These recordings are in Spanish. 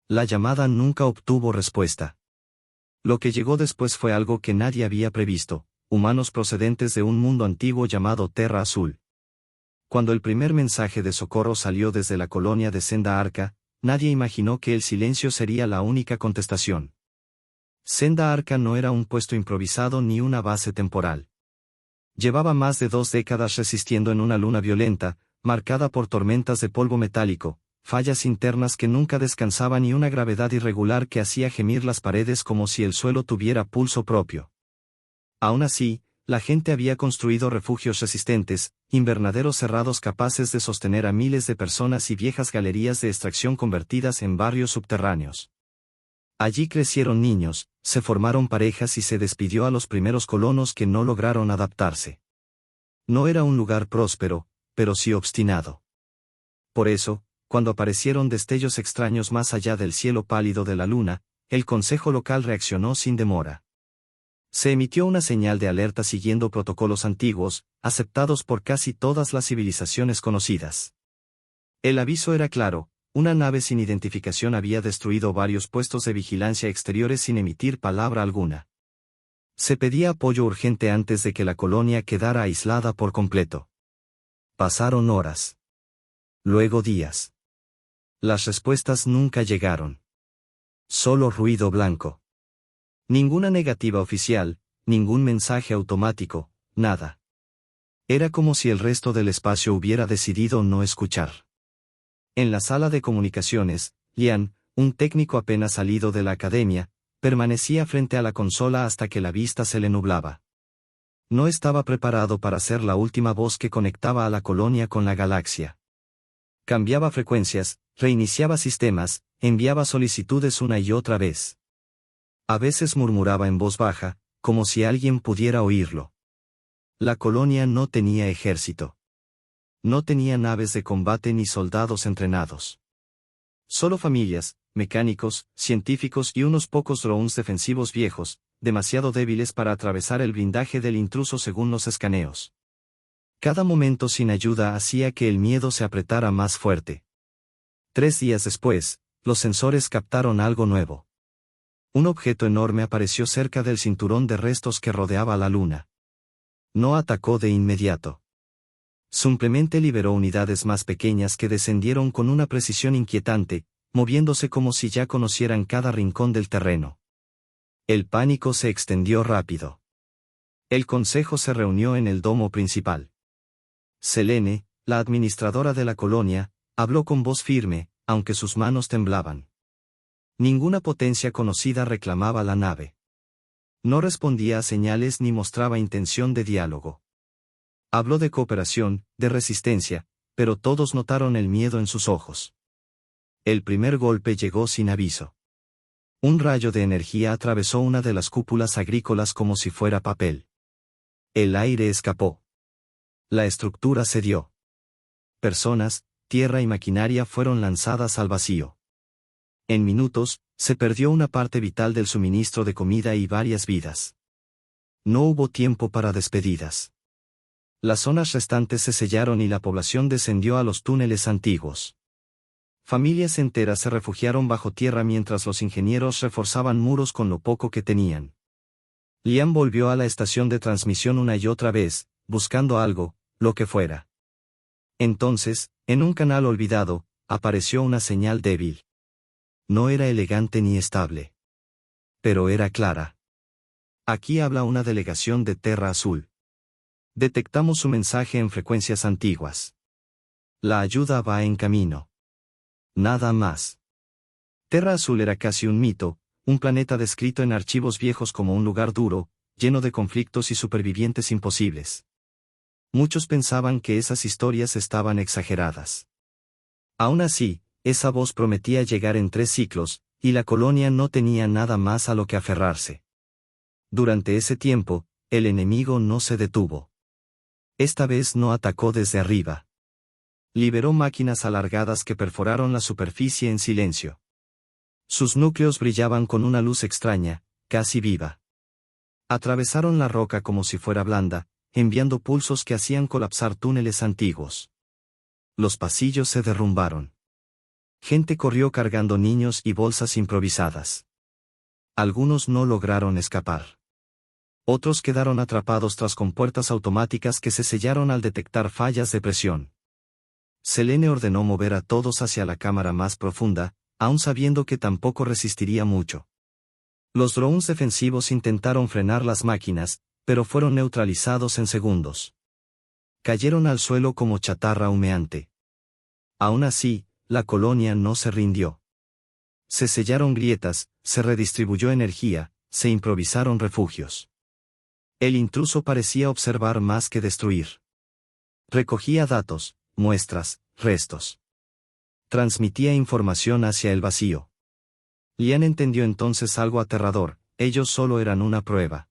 La llamada nunca obtuvo respuesta. Lo que llegó después fue algo que nadie había previsto, humanos procedentes de un mundo antiguo llamado Terra Azul. Cuando el primer mensaje de socorro salió desde la colonia de Senda Arca, nadie imaginó que el silencio sería la única contestación. Senda Arca no era un puesto improvisado ni una base temporal. Llevaba más de 2 décadas resistiendo en una luna violenta, marcada por tormentas de polvo metálico, fallas internas que nunca descansaban y una gravedad irregular que hacía gemir las paredes como si el suelo tuviera pulso propio. Aún así, la gente había construido refugios resistentes, invernaderos cerrados capaces de sostener a miles de personas y viejas galerías de extracción convertidas en barrios subterráneos. Allí crecieron niños, se formaron parejas y se despidió a los primeros colonos que no lograron adaptarse. No era un lugar próspero, pero sí obstinado. Por eso, cuando aparecieron destellos extraños más allá del cielo pálido de la luna, el consejo local reaccionó sin demora. Se emitió una señal de alerta siguiendo protocolos antiguos, aceptados por casi todas las civilizaciones conocidas. El aviso era claro: una nave sin identificación había destruido varios puestos de vigilancia exteriores sin emitir palabra alguna. Se pedía apoyo urgente antes de que la colonia quedara aislada por completo. Pasaron horas. Luego días. Las respuestas nunca llegaron. Solo ruido blanco. Ninguna negativa oficial, ningún mensaje automático, nada. Era como si el resto del espacio hubiera decidido no escuchar. En la sala de comunicaciones, Lian, un técnico apenas salido de la academia, permanecía frente a la consola hasta que la vista se le nublaba. No estaba preparado para ser la última voz que conectaba a la colonia con la galaxia. Cambiaba frecuencias, reiniciaba sistemas, enviaba solicitudes una y otra vez. A veces murmuraba en voz baja, como si alguien pudiera oírlo. La colonia no tenía ejército. No tenía naves de combate ni soldados entrenados. Solo familias, mecánicos, científicos y unos pocos drones defensivos viejos, demasiado débiles para atravesar el blindaje del intruso según los escaneos. Cada momento sin ayuda hacía que el miedo se apretara más fuerte. 3 días después, los sensores captaron algo nuevo. Un objeto enorme apareció cerca del cinturón de restos que rodeaba la luna. No atacó de inmediato. Simplemente liberó unidades más pequeñas que descendieron con una precisión inquietante, moviéndose como si ya conocieran cada rincón del terreno. El pánico se extendió rápido. El consejo se reunió en el domo principal. Selene, la administradora de la colonia, habló con voz firme, aunque sus manos temblaban. Ninguna potencia conocida reclamaba la nave. No respondía a señales ni mostraba intención de diálogo. Habló de cooperación, de resistencia, pero todos notaron el miedo en sus ojos. El primer golpe llegó sin aviso. Un rayo de energía atravesó una de las cúpulas agrícolas como si fuera papel. El aire escapó. La estructura cedió. Personas, tierra y maquinaria fueron lanzadas al vacío. En minutos, se perdió una parte vital del suministro de comida y varias vidas. No hubo tiempo para despedidas. Las zonas restantes se sellaron y la población descendió a los túneles antiguos. Familias enteras se refugiaron bajo tierra mientras los ingenieros reforzaban muros con lo poco que tenían. Liam volvió a la estación de transmisión una y otra vez, buscando algo, lo que fuera. Entonces, en un canal olvidado, apareció una señal débil. No era elegante ni estable. Pero era clara. Aquí habla una delegación de Terra Azul. Detectamos su mensaje en frecuencias antiguas. La ayuda va en camino. Nada más. Terra Azul era casi un mito, un planeta descrito en archivos viejos como un lugar duro, lleno de conflictos y supervivientes imposibles. Muchos pensaban que esas historias estaban exageradas. Aún así, esa voz prometía llegar en 3 ciclos, y la colonia no tenía nada más a lo que aferrarse. Durante ese tiempo, el enemigo no se detuvo. Esta vez no atacó desde arriba. Liberó máquinas alargadas que perforaron la superficie en silencio. Sus núcleos brillaban con una luz extraña, casi viva. Atravesaron la roca como si fuera blanda, enviando pulsos que hacían colapsar túneles antiguos. Los pasillos se derrumbaron. Gente corrió cargando niños y bolsas improvisadas. Algunos no lograron escapar. Otros quedaron atrapados tras compuertas automáticas que se sellaron al detectar fallas de presión. Selene ordenó mover a todos hacia la cámara más profunda, aun sabiendo que tampoco resistiría mucho. Los drones defensivos intentaron frenar las máquinas, pero fueron neutralizados en segundos. Cayeron al suelo como chatarra humeante. Aún así, la colonia no se rindió. Se sellaron grietas, se redistribuyó energía, se improvisaron refugios. El intruso parecía observar más que destruir. Recogía datos, muestras, restos. Transmitía información hacia el vacío. Lian entendió entonces algo aterrador: ellos solo eran una prueba.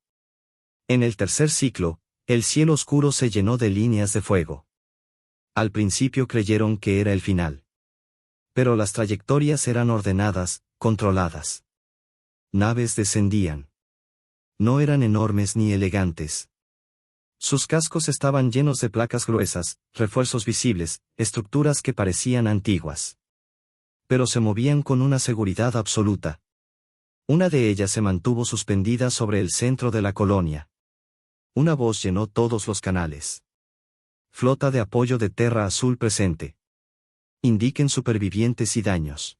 En el tercer ciclo, el cielo oscuro se llenó de líneas de fuego. Al principio creyeron que era el final. Pero las trayectorias eran ordenadas, controladas. Naves descendían. No eran enormes ni elegantes. Sus cascos estaban llenos de placas gruesas, refuerzos visibles, estructuras que parecían antiguas. Pero se movían con una seguridad absoluta. Una de ellas se mantuvo suspendida sobre el centro de la colonia. Una voz llenó todos los canales. Flota de apoyo de Terra Azul presente. Indiquen supervivientes y daños.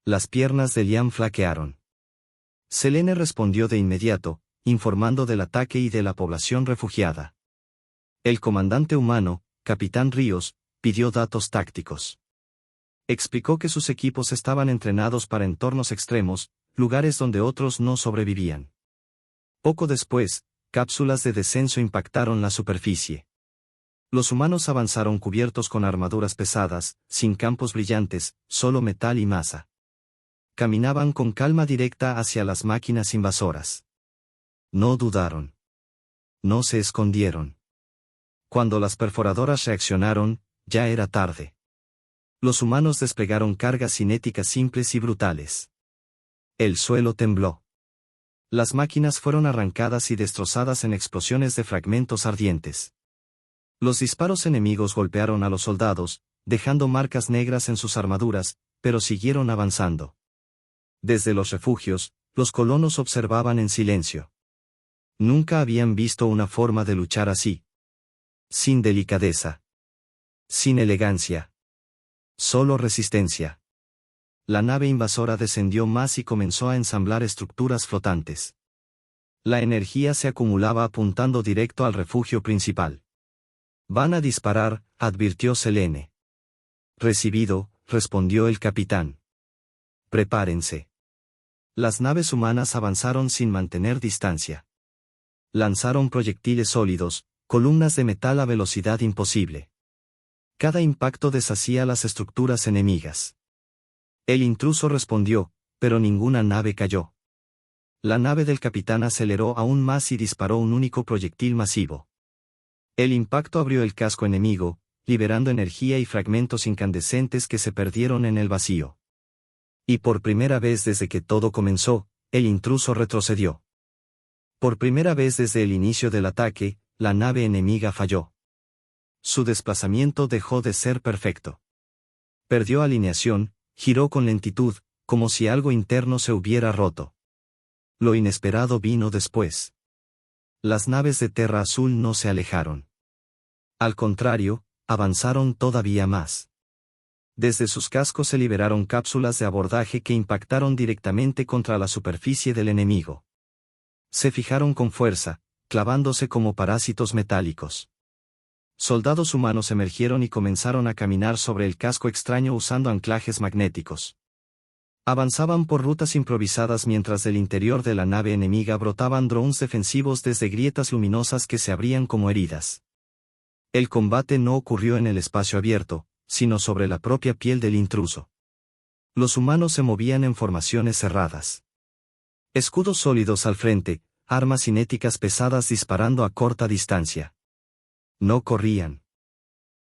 Las piernas de Liam flaquearon. Selene respondió de inmediato, informando del ataque y de la población refugiada. El comandante humano, Capitán Ríos, pidió datos tácticos. Explicó que sus equipos estaban entrenados para entornos extremos, lugares donde otros no sobrevivían. Poco después, cápsulas de descenso impactaron la superficie. Los humanos avanzaron cubiertos con armaduras pesadas, sin campos brillantes, solo metal y masa. Caminaban con calma directa hacia las máquinas invasoras. No dudaron. No se escondieron. Cuando las perforadoras reaccionaron, ya era tarde. Los humanos desplegaron cargas cinéticas simples y brutales. El suelo tembló. Las máquinas fueron arrancadas y destrozadas en explosiones de fragmentos ardientes. Los disparos enemigos golpearon a los soldados, dejando marcas negras en sus armaduras, pero siguieron avanzando. Desde los refugios, los colonos observaban en silencio. Nunca habían visto una forma de luchar así. Sin delicadeza. Sin elegancia. Solo resistencia. La nave invasora descendió más y comenzó a ensamblar estructuras flotantes. La energía se acumulaba apuntando directo al refugio principal. Van a disparar, advirtió Selene. Recibido, respondió el capitán. Prepárense. Las naves humanas avanzaron sin mantener distancia. Lanzaron proyectiles sólidos, columnas de metal a velocidad imposible. Cada impacto deshacía las estructuras enemigas. El intruso respondió, pero ninguna nave cayó. La nave del capitán aceleró aún más y disparó un único proyectil masivo. El impacto abrió el casco enemigo, liberando energía y fragmentos incandescentes que se perdieron en el vacío. Y por primera vez desde que todo comenzó, el intruso retrocedió. Por primera vez desde el inicio del ataque, la nave enemiga falló. Su desplazamiento dejó de ser perfecto. Perdió alineación, giró con lentitud, como si algo interno se hubiera roto. Lo inesperado vino después. Las naves de Terra Azul no se alejaron. Al contrario, avanzaron todavía más. Desde sus cascos se liberaron cápsulas de abordaje que impactaron directamente contra la superficie del enemigo. Se fijaron con fuerza, clavándose como parásitos metálicos. Soldados humanos emergieron y comenzaron a caminar sobre el casco extraño usando anclajes magnéticos. Avanzaban por rutas improvisadas mientras del interior de la nave enemiga brotaban drones defensivos desde grietas luminosas que se abrían como heridas. El combate no ocurrió en el espacio abierto, sino sobre la propia piel del intruso. Los humanos se movían en formaciones cerradas. Escudos sólidos al frente, armas cinéticas pesadas disparando a corta distancia. No corrían.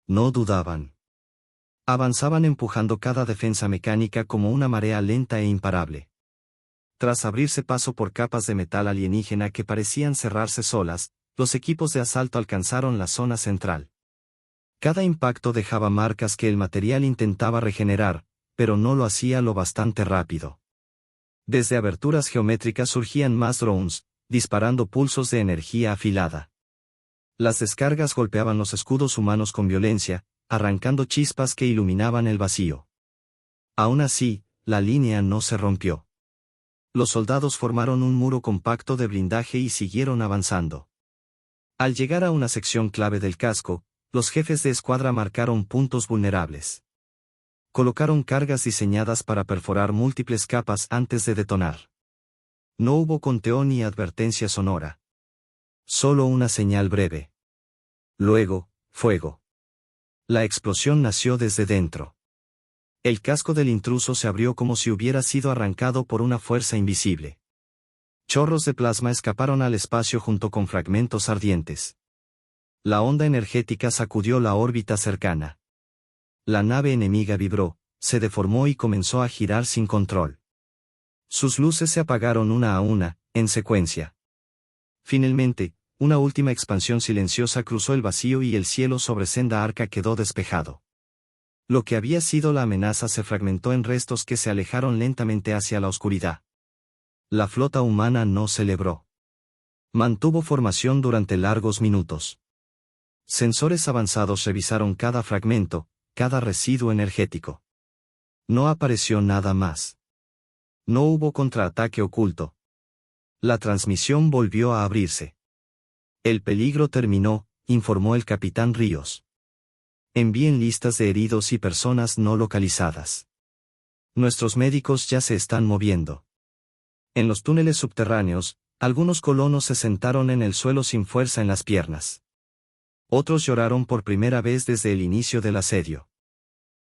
No dudaban. Avanzaban empujando cada defensa mecánica como una marea lenta e imparable. Tras abrirse paso por capas de metal alienígena que parecían cerrarse solas, los equipos de asalto alcanzaron la zona central. Cada impacto dejaba marcas que el material intentaba regenerar, pero no lo hacía lo bastante rápido. Desde aberturas geométricas surgían más drones, disparando pulsos de energía afilada. Las descargas golpeaban los escudos humanos con violencia, arrancando chispas que iluminaban el vacío. Aún así, la línea no se rompió. Los soldados formaron un muro compacto de blindaje y siguieron avanzando. Al llegar a una sección clave del casco, los jefes de escuadra marcaron puntos vulnerables. Colocaron cargas diseñadas para perforar múltiples capas antes de detonar. No hubo conteo ni advertencia sonora. Solo una señal breve. Luego, fuego. La explosión nació desde dentro. El casco del intruso se abrió como si hubiera sido arrancado por una fuerza invisible. Chorros de plasma escaparon al espacio junto con fragmentos ardientes. La onda energética sacudió la órbita cercana. La nave enemiga vibró, se deformó y comenzó a girar sin control. Sus luces se apagaron una a una, en secuencia. Finalmente, una última expansión silenciosa cruzó el vacío y el cielo sobre Senda Arca quedó despejado. Lo que había sido la amenaza se fragmentó en restos que se alejaron lentamente hacia la oscuridad. La flota humana no celebró. Mantuvo formación durante largos minutos. Sensores avanzados revisaron cada fragmento, cada residuo energético. No apareció nada más. No hubo contraataque oculto. La transmisión volvió a abrirse. El peligro terminó, informó el capitán Ríos. Envíen listas de heridos y personas no localizadas. Nuestros médicos ya se están moviendo. En los túneles subterráneos, algunos colonos se sentaron en el suelo sin fuerza en las piernas. Otros lloraron por primera vez desde el inicio del asedio.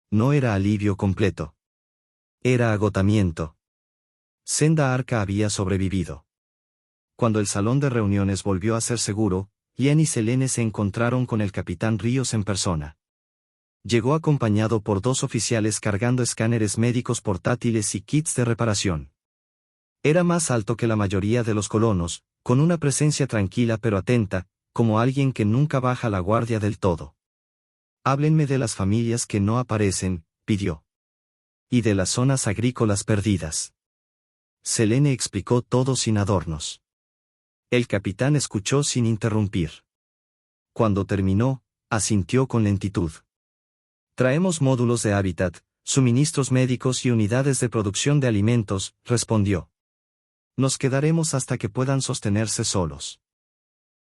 No era alivio completo. Era agotamiento. Senda Arca había sobrevivido. Cuando el salón de reuniones volvió a ser seguro, Ian y Selene se encontraron con el capitán Ríos en persona. Llegó acompañado por 2 oficiales cargando escáneres médicos portátiles y kits de reparación. Era más alto que la mayoría de los colonos, con una presencia tranquila pero atenta, como alguien que nunca baja la guardia del todo. Háblenme de las familias que no aparecen, pidió. Y de las zonas agrícolas perdidas. Selene explicó todo sin adornos. El capitán escuchó sin interrumpir. Cuando terminó, asintió con lentitud. Traemos módulos de hábitat, suministros médicos y unidades de producción de alimentos, respondió. Nos quedaremos hasta que puedan sostenerse solos.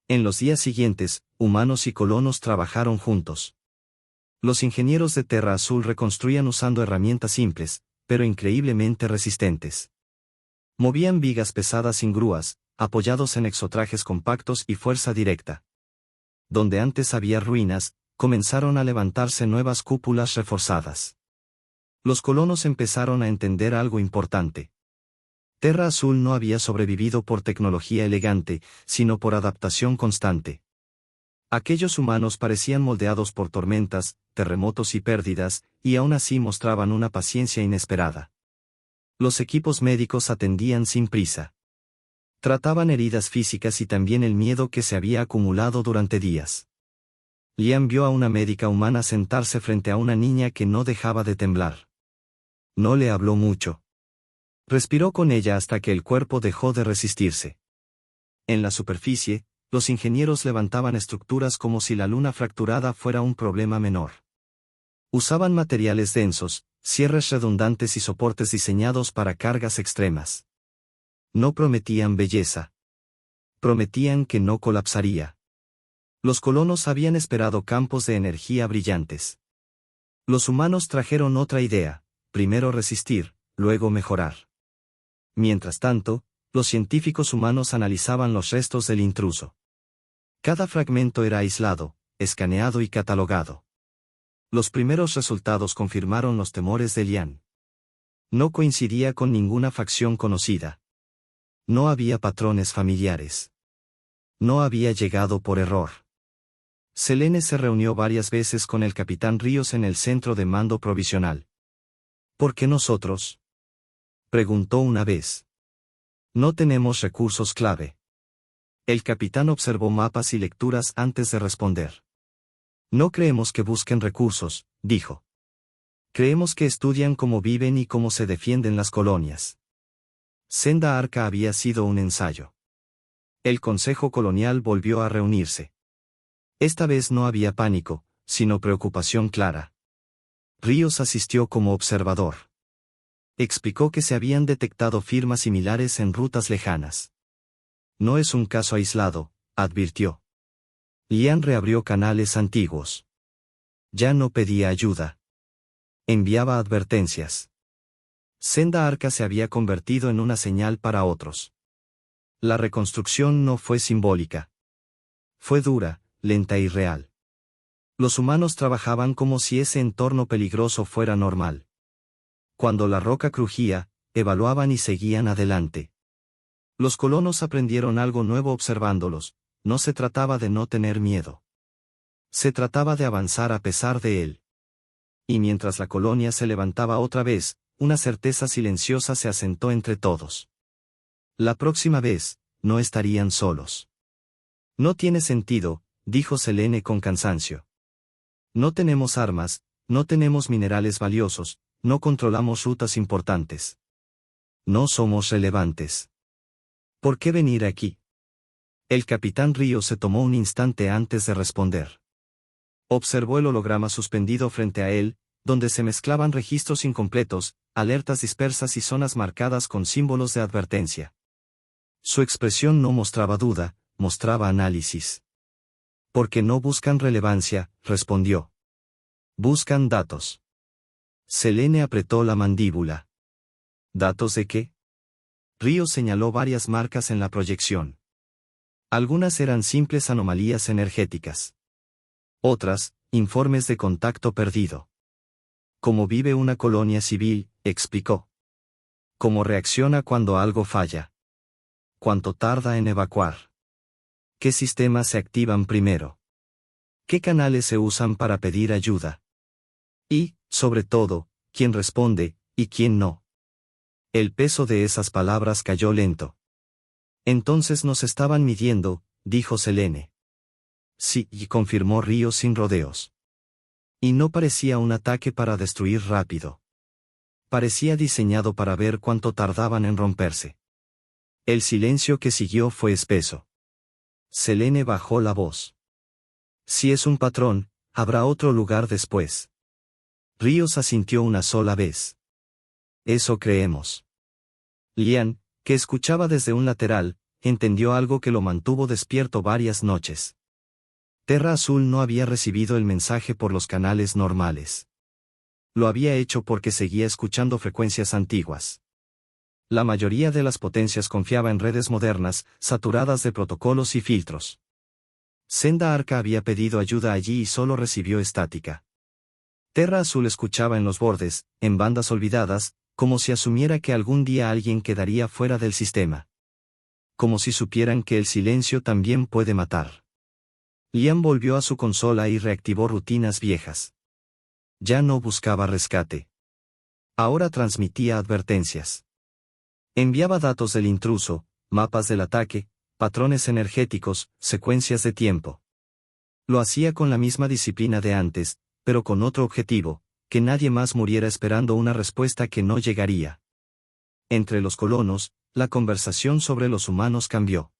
En los días siguientes, humanos y colonos trabajaron juntos. Los ingenieros de Terra Azul reconstruían usando herramientas simples, pero increíblemente resistentes. Movían vigas pesadas sin grúas, apoyados en exotrajes compactos y fuerza directa. Donde antes había ruinas, comenzaron a levantarse nuevas cúpulas reforzadas. Los colonos empezaron a entender algo importante. Terra Azul no había sobrevivido por tecnología elegante, sino por adaptación constante. Aquellos humanos parecían moldeados por tormentas, terremotos y pérdidas, y aún así mostraban una paciencia inesperada. Los equipos médicos atendían sin prisa. Trataban heridas físicas y también el miedo que se había acumulado durante días. Liam vio a una médica humana sentarse frente a una niña que no dejaba de temblar. No le habló mucho. Respiró con ella hasta que el cuerpo dejó de resistirse. En la superficie, los ingenieros levantaban estructuras como si la luna fracturada fuera un problema menor. Usaban materiales densos, cierres redundantes y soportes diseñados para cargas extremas. No prometían belleza. Prometían que no colapsaría. Los colonos habían esperado campos de energía brillantes. Los humanos trajeron otra idea, primero resistir, luego mejorar. Mientras tanto, los científicos humanos analizaban los restos del intruso. Cada fragmento era aislado, escaneado y catalogado. Los primeros resultados confirmaron los temores de Lian. No coincidía con ninguna facción conocida. No había patrones familiares. No había llegado por error. Selene se reunió varias veces con el capitán Ríos en el centro de mando provisional. ¿Por qué nosotros?, preguntó una vez. No tenemos recursos clave. El capitán observó mapas y lecturas antes de responder. No creemos que busquen recursos, dijo. Creemos que estudian cómo viven y cómo se defienden las colonias. Senda Arca había sido un ensayo. El Consejo Colonial volvió a reunirse. Esta vez no había pánico, sino preocupación clara. Ríos asistió como observador. Explicó que se habían detectado firmas similares en rutas lejanas. No es un caso aislado, advirtió. Lian reabrió canales antiguos. Ya no pedía ayuda. Enviaba advertencias. Senda Arca se había convertido en una señal para otros. La reconstrucción no fue simbólica. Fue dura, lenta y real. Los humanos trabajaban como si ese entorno peligroso fuera normal. Cuando la roca crujía, evaluaban y seguían adelante. Los colonos aprendieron algo nuevo observándolos. No se trataba de no tener miedo. Se trataba de avanzar a pesar de él. Y mientras la colonia se levantaba otra vez, una certeza silenciosa se asentó entre todos. La próxima vez, no estarían solos. No tiene sentido, dijo Selene con cansancio. No tenemos armas, no tenemos minerales valiosos, no controlamos rutas importantes. No somos relevantes. ¿Por qué venir aquí? El capitán Río se tomó un instante antes de responder. Observó el holograma suspendido frente a él, donde se mezclaban registros incompletos, alertas dispersas y zonas marcadas con símbolos de advertencia. Su expresión no mostraba duda, mostraba análisis. Porque no buscan relevancia, respondió. Buscan datos. Selene apretó la mandíbula. ¿Datos de qué? Río señaló varias marcas en la proyección. Algunas eran simples anomalías energéticas. Otras, informes de contacto perdido. Cómo vive una colonia civil, explicó. Cómo reacciona cuando algo falla. Cuánto tarda en evacuar. ¿Qué sistemas se activan primero? ¿Qué canales se usan para pedir ayuda? Y, sobre todo, quién responde, y quién no. El peso de esas palabras cayó lento. Entonces nos estaban midiendo, dijo Selene. Sí, y confirmó Río sin rodeos. Y no parecía un ataque para destruir rápido. Parecía diseñado para ver cuánto tardaban en romperse. El silencio que siguió fue espeso. Selene bajó la voz. Si es un patrón, habrá otro lugar después. Ríos asintió una sola vez. Eso creemos. Lian, que escuchaba desde un lateral, entendió algo que lo mantuvo despierto varias noches. Terra Azul no había recibido el mensaje por los canales normales. Lo había hecho porque seguía escuchando frecuencias antiguas. La mayoría de las potencias confiaba en redes modernas, saturadas de protocolos y filtros. Senda Arca había pedido ayuda allí y solo recibió estática. Terra Azul escuchaba en los bordes, en bandas olvidadas, como si asumiera que algún día alguien quedaría fuera del sistema. Como si supieran que el silencio también puede matar. Liam volvió a su consola y reactivó rutinas viejas. Ya no buscaba rescate. Ahora transmitía advertencias. Enviaba datos del intruso, mapas del ataque, patrones energéticos, secuencias de tiempo. Lo hacía con la misma disciplina de antes, pero con otro objetivo, que nadie más muriera esperando una respuesta que no llegaría. Entre los colonos, la conversación sobre los humanos cambió.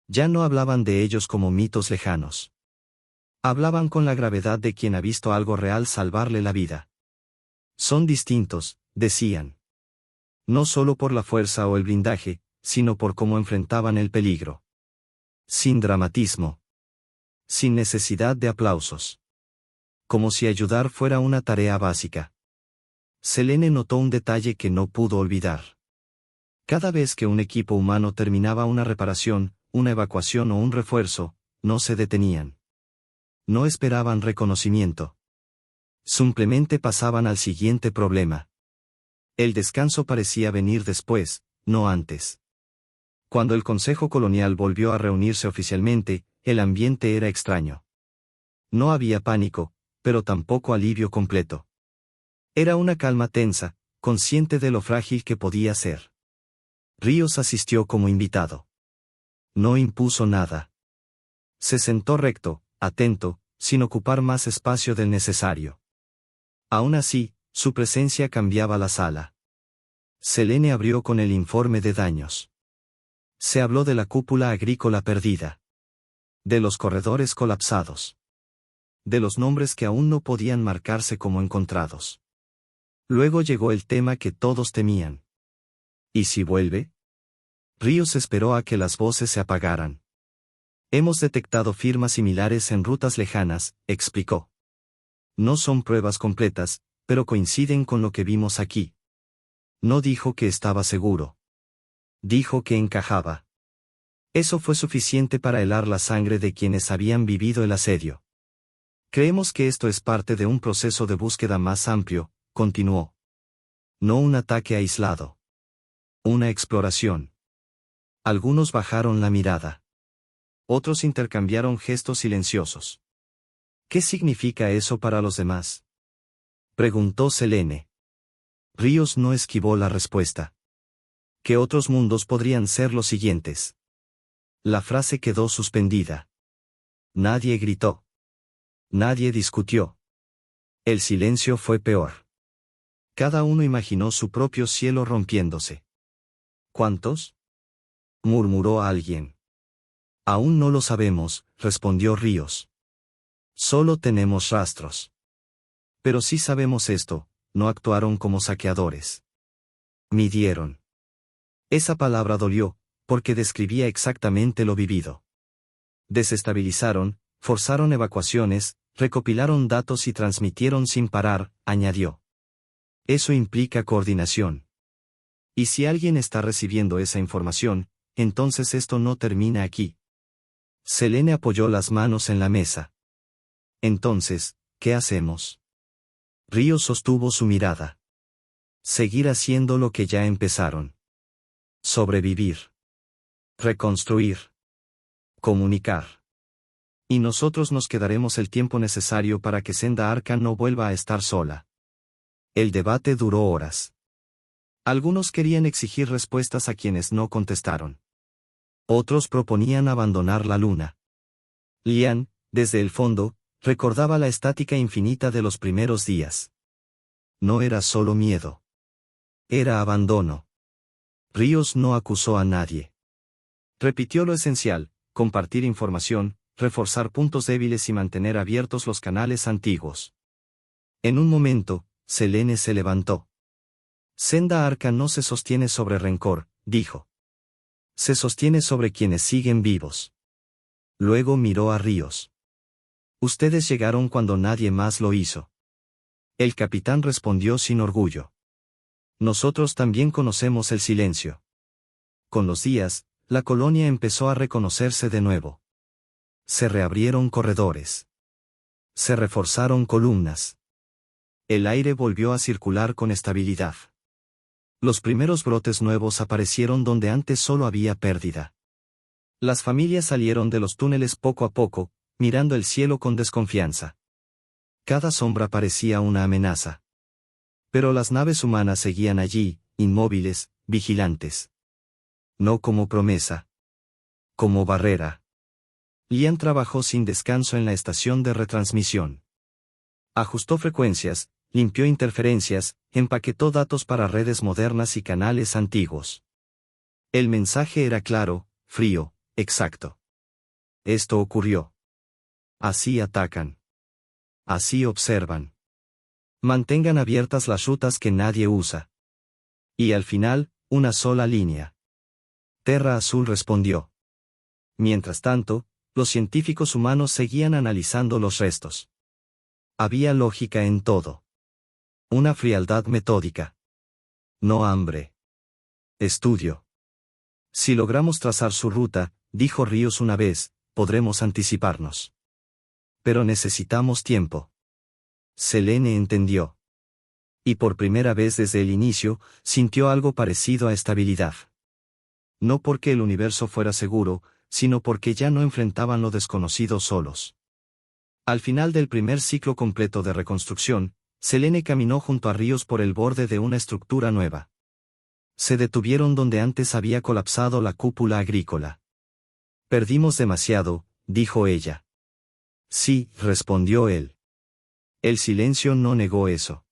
Ya no hablaban de ellos como mitos lejanos. Hablaban con la gravedad de quien ha visto algo real salvarle la vida. Son distintos, decían. No solo por la fuerza o el blindaje, sino por cómo enfrentaban el peligro. Sin dramatismo. Sin necesidad de aplausos. Como si ayudar fuera una tarea básica. Selene notó un detalle que no pudo olvidar. Cada vez que un equipo humano terminaba una reparación, una evacuación o un refuerzo, no se detenían. No esperaban reconocimiento. Simplemente pasaban al siguiente problema. El descanso parecía venir después, no antes. Cuando el Consejo Colonial volvió a reunirse oficialmente, el ambiente era extraño. No había pánico, pero tampoco alivio completo. Era una calma tensa, consciente de lo frágil que podía ser. Ríos asistió como invitado. No impuso nada. Se sentó recto, atento, sin ocupar más espacio del necesario. Aún así, Su presencia cambiaba la sala. Selene abrió con el informe de daños. Se habló de la cúpula agrícola perdida. De los corredores colapsados. De los nombres que aún no podían marcarse como encontrados. Luego llegó el tema que todos temían. ¿Y si vuelve? Ríos esperó a que las voces se apagaran. Hemos detectado firmas similares en rutas lejanas, explicó. No son pruebas completas, pero coinciden con lo que vimos aquí. No dijo que estaba seguro. Dijo que encajaba. Eso fue suficiente para helar la sangre de quienes habían vivido el asedio. Creemos que esto es parte de un proceso de búsqueda más amplio, continuó. No un ataque aislado. Una exploración. Algunos bajaron la mirada. Otros intercambiaron gestos silenciosos. ¿Qué significa eso para los demás? Preguntó Selene. Ríos no esquivó la respuesta. ¿Qué otros mundos podrían ser los siguientes? La frase quedó suspendida. Nadie gritó. Nadie discutió. El silencio fue peor. Cada uno imaginó su propio cielo rompiéndose. ¿Cuántos? Murmuró alguien. Aún no lo sabemos, respondió Ríos. Solo tenemos rastros. Pero sí sabemos esto, no actuaron como saqueadores. Midieron. Esa palabra dolió, porque describía exactamente lo vivido. Desestabilizaron, forzaron evacuaciones, recopilaron datos y transmitieron sin parar, añadió. Eso implica coordinación. Y si alguien está recibiendo esa información, entonces esto no termina aquí. Selene apoyó las manos en la mesa. Entonces, ¿qué hacemos? Ríos sostuvo su mirada. Seguir haciendo lo que ya empezaron. Sobrevivir. Reconstruir. Comunicar. Y nosotros nos quedaremos el tiempo necesario para que Senda Arca no vuelva a estar sola. El debate duró horas. Algunos querían exigir respuestas a quienes no contestaron. Otros proponían abandonar la luna. Lian, desde el fondo, recordaba la estática infinita de los primeros días. No era solo miedo. Era abandono. Ríos no acusó a nadie. Repitió lo esencial, compartir información, reforzar puntos débiles y mantener abiertos los canales antiguos. En un momento, Selene se levantó. Senda Arca no se sostiene sobre rencor, dijo. Se sostiene sobre quienes siguen vivos. Luego miró a Ríos. Ustedes llegaron cuando nadie más lo hizo. El capitán respondió sin orgullo. Nosotros también conocemos el silencio. Con los días, la colonia empezó a reconocerse de nuevo. Se reabrieron corredores. Se reforzaron columnas. El aire volvió a circular con estabilidad. Los primeros brotes nuevos aparecieron donde antes solo había pérdida. Las familias salieron de los túneles poco a poco, mirando el cielo con desconfianza. Cada sombra parecía una amenaza. Pero las naves humanas seguían allí, inmóviles, vigilantes. No como promesa. Como barrera. Lian trabajó sin descanso en la estación de retransmisión. Ajustó frecuencias, limpió interferencias, empaquetó datos para redes modernas y canales antiguos. El mensaje era claro, frío, exacto. Esto ocurrió. Así atacan. Así observan. Mantengan abiertas las rutas que nadie usa. Y al final, una sola línea. Terra Azul respondió. Mientras tanto, los científicos humanos seguían analizando los restos. Había lógica en todo. Una frialdad metódica. No hambre. Estudio. Si logramos trazar su ruta, dijo Ríos una vez, podremos anticiparnos. Pero necesitamos tiempo. Selene entendió. Y por primera vez desde el inicio, sintió algo parecido a estabilidad. No porque el universo fuera seguro, sino porque ya no enfrentaban lo desconocido solos. Al final del primer ciclo completo de reconstrucción, Selene caminó junto a Ríos por el borde de una estructura nueva. Se detuvieron donde antes había colapsado la cúpula agrícola. Perdimos demasiado, dijo ella. Sí, respondió él. El silencio no negó eso.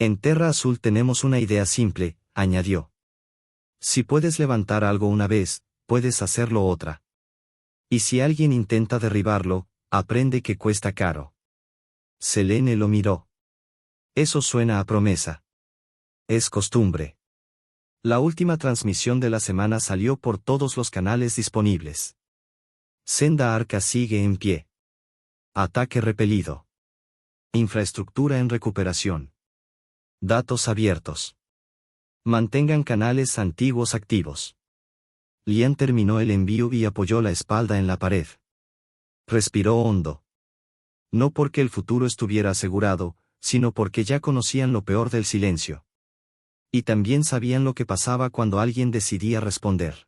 En Terra Azul tenemos una idea simple, añadió. Si puedes levantar algo una vez, puedes hacerlo otra. Y si alguien intenta derribarlo, aprende que cuesta caro. Selene lo miró. Eso suena a promesa. Es costumbre. La última transmisión de la semana salió por todos los canales disponibles. Senda Arca sigue en pie. Ataque repelido. Infraestructura en recuperación. Datos abiertos. Mantengan canales antiguos activos. Lian terminó el envío y apoyó la espalda en la pared. Respiró hondo. No porque el futuro estuviera asegurado, sino porque ya conocían lo peor del silencio. Y también sabían lo que pasaba cuando alguien decidía responder.